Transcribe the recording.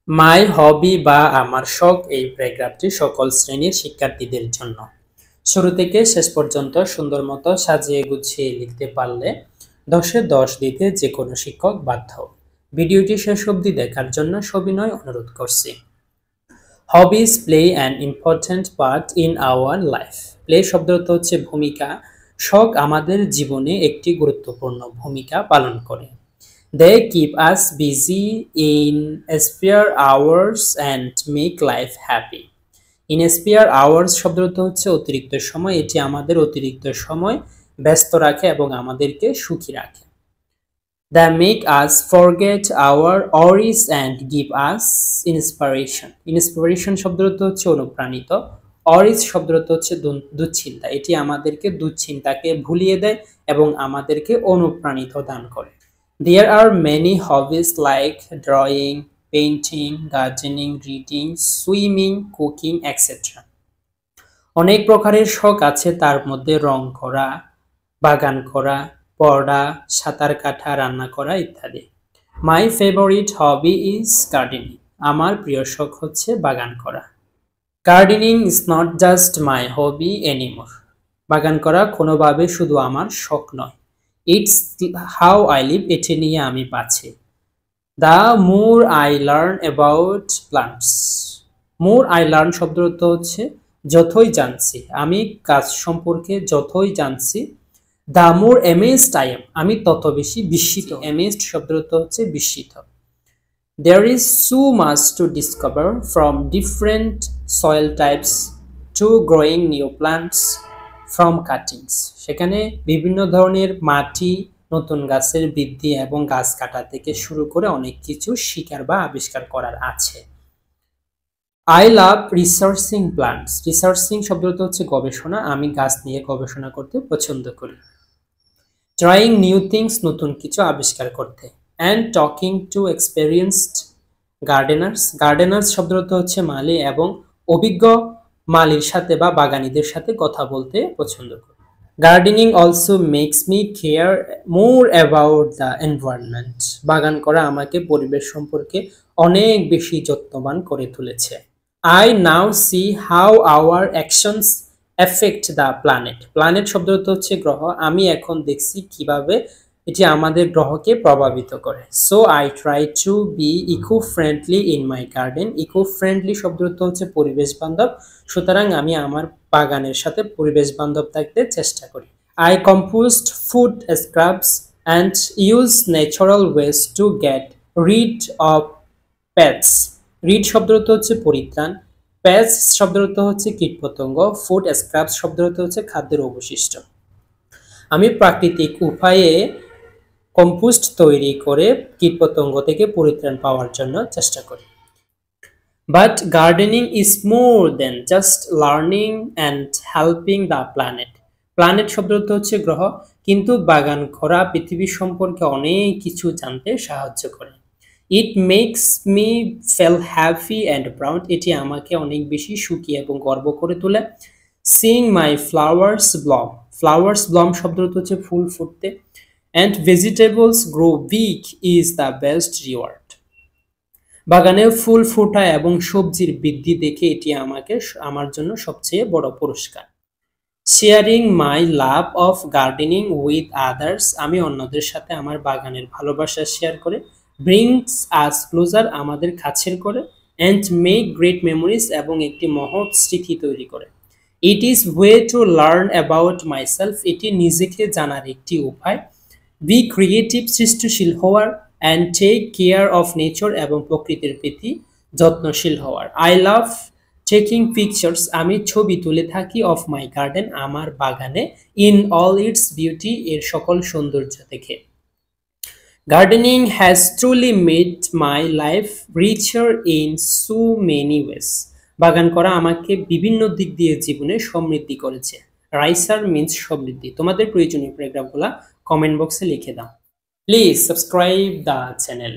মাই হবি বা আমার শখ এই প্যারাগ্রাফটি সকল শ্রেণীর শিক্ষার্থীদের জন্য। শুরু থেকে শেষ পর্যন্ত সুন্দর মতো সাজিয়ে গুছিয়ে লিখতে পারলে 10-এ 10 দিতে যে কোনো শিক্ষক বাধ্য। ভিডিওটি শেষ অবধি দেখার জন্য সবিনয় অনুরোধ করছি। Hobbies play an important part in our life. Play শব্দটা হচ্ছে ভূমিকা। শখ আমাদের জীবনে একটি গুরুত্বপূর্ণ ভূমিকা পালন করে। They keep us busy in spare hours and make life happy. In spare hours শব্দটা হচ্ছে অতিরিক্ত সময়। এটি আমাদের অতিরিক্ত সময় ব্যস্ত রাখে এবং আমাদেরকে সুখী রাখে। They make us forget our worries and give us inspiration. Inspiration শব্দটা হচ্ছে অনুপ্রাণিত। worries শব্দটা হচ্ছে দুশ্চিন্তা। এটি আমাদেরকে দুশ্চিন্তাকে ভুলিয়ে দেয় এবং আমাদেরকে অনুপ্রাণিত দান করে। There are many hobbies like drawing, painting, gardening, reading, swimming, cooking, etc. অনেক প্রকারের শখ আছে, তার মধ্যে রং করা, বাগান করা, পড়া, সাঁতার কাটা, রান্না করা ইত্যাদি। My favorite hobby is gardening. আমার প্রিয় শখ হচ্ছে বাগান করা। Gardening is not just my hobby anymore. বাগান করা কোনোভাবে শুধু আমার শখ নয়। It's how I live. এটি নিয়ে আমি বাঁচি। The more I learn about plants. More I learn শব্দের অর্থ হচ্ছে যতই জানছি। আমি গাছ সম্পর্কে যতই জানছি। The more amazed I am. আমি তত বেশি বিস্মিত। Amazed শব্দের অর্থ হচ্ছে বিস্মিত। There is so much to discover, from different soil types to growing new plants. From cuttings. সেখানে বিভিন্ন ধরনের মাটি, নতুন গাছের বৃদ্ধি এবং গাছ কাটা থেকে শুরু করে অনেক কিছু শিকার বা আবিষ্কার করার আছে। I love researching plants. Researching শব্দটা হচ্ছে গবেষণা। আমি গাছ নিয়ে গবেষণা করতে পছন্দ করি। Trying new things, নতুন কিছু আবিষ্কার করতে। And talking to experienced gardeners. Gardeners শব্দটা হচ্ছে মালি এবং অভিজ্ঞ মালির সাথে বা বাগানীদের সাথে কথা বলতে পছন্দ করি। Gardening also makes me care more about the environment. বাগান করা আমাকে পরিবেশ সম্পর্কে অনেক বেশি যত্নবান করে তুলেছে। I now C how hour actions effect the planet. Planet শব্দটা হচ্ছে গ্রহ। আমি এখন দেখছি কিভাবে এটি আমাদের গ্রহকে প্রভাবিত করে। So I try to be eco friendly in my garden. Eco friendly শব্দটা হচ্ছে পরিবেশ বান্ধব। সুতরাং আমি আমার বাগানের সাথে পরিবেশ বান্ধব থাকতে চেষ্টা করি। I compost food scrubs and use natural ways to get rid of pets. Read শব্দটা হচ্ছে পরিত্রাণ। পেটস শব্দটা হচ্ছে কীটপতঙ্গ। ফুড স্ক্রাবস শব্দটা হচ্ছে খাদ্যের অবশিষ্ট। আমি প্রাকৃতিক উপায়ে কম্পোস্ট তৈরি করে কীটপতঙ্গ থেকে পরিত্রাণ পাওয়ার জন্য চেষ্টা করি। But gardening is more than just learning and helping the planet. Planet শব্দটা হচ্ছে গ্রহ, কিন্তু বাগান করা পৃথিবী সম্পর্কে অনেক কিছু জানতে সাহায্য করে। It makes me feel happy and proud. এটি আমাকে অনেক বেশি সুখী এবং গর্ব করে তোলে। Seeing my flowers bloom. Flowers bloom শব্দটা হচ্ছে ফুল ফুটতে। And vegetables grow big is the best reward. বাগানে ফুল ফোটা এবং সবজির বৃদ্ধি দেখে এটি আমার জন্য সবচেয়ে বড় পুরস্কার। Sharing my love of gardening with others. আমি অন্যদের সাথে আমার বাগানের ভালোবাসা শেয়ার করে। ব্রিংস আস ক্লোজার, আমাদের কাছের করে। অ্যান্ড মেক গ্রেট মেমোরিজ, এবং একটি মহৎ স্মৃতি তৈরি করে। It is way to learn about myself. এটি নিজেকে জানার একটি উপায়। বি ক্রিয়েটিভ, সৃষ্টিশীল হওয়ার। And take care of nature, এবং প্রকৃতির প্রতি যত্নশীল হওয়ার। আই লাভ টেকিং পিকচার্স, আমি ছবি তুলে থাকি। অফ মাই গার্ডেন, আমার বাগানে। ইন অল ইটস বিউটি, এর সকল সৌন্দর্য দেখে। Gardening has truly made my life richer in so many ways. বাগান করা আমাকে বিভিন্ন দিক দিয়ে জীবনে সমৃদ্ধি করেছে। রাইসার মিন্স সমৃদ্ধি। তোমাদের প্রয়োজনীয় প্যারাগ্রাফগুলো কমেন্ট বক্সে লিখে দাও। Please subscribe the channel.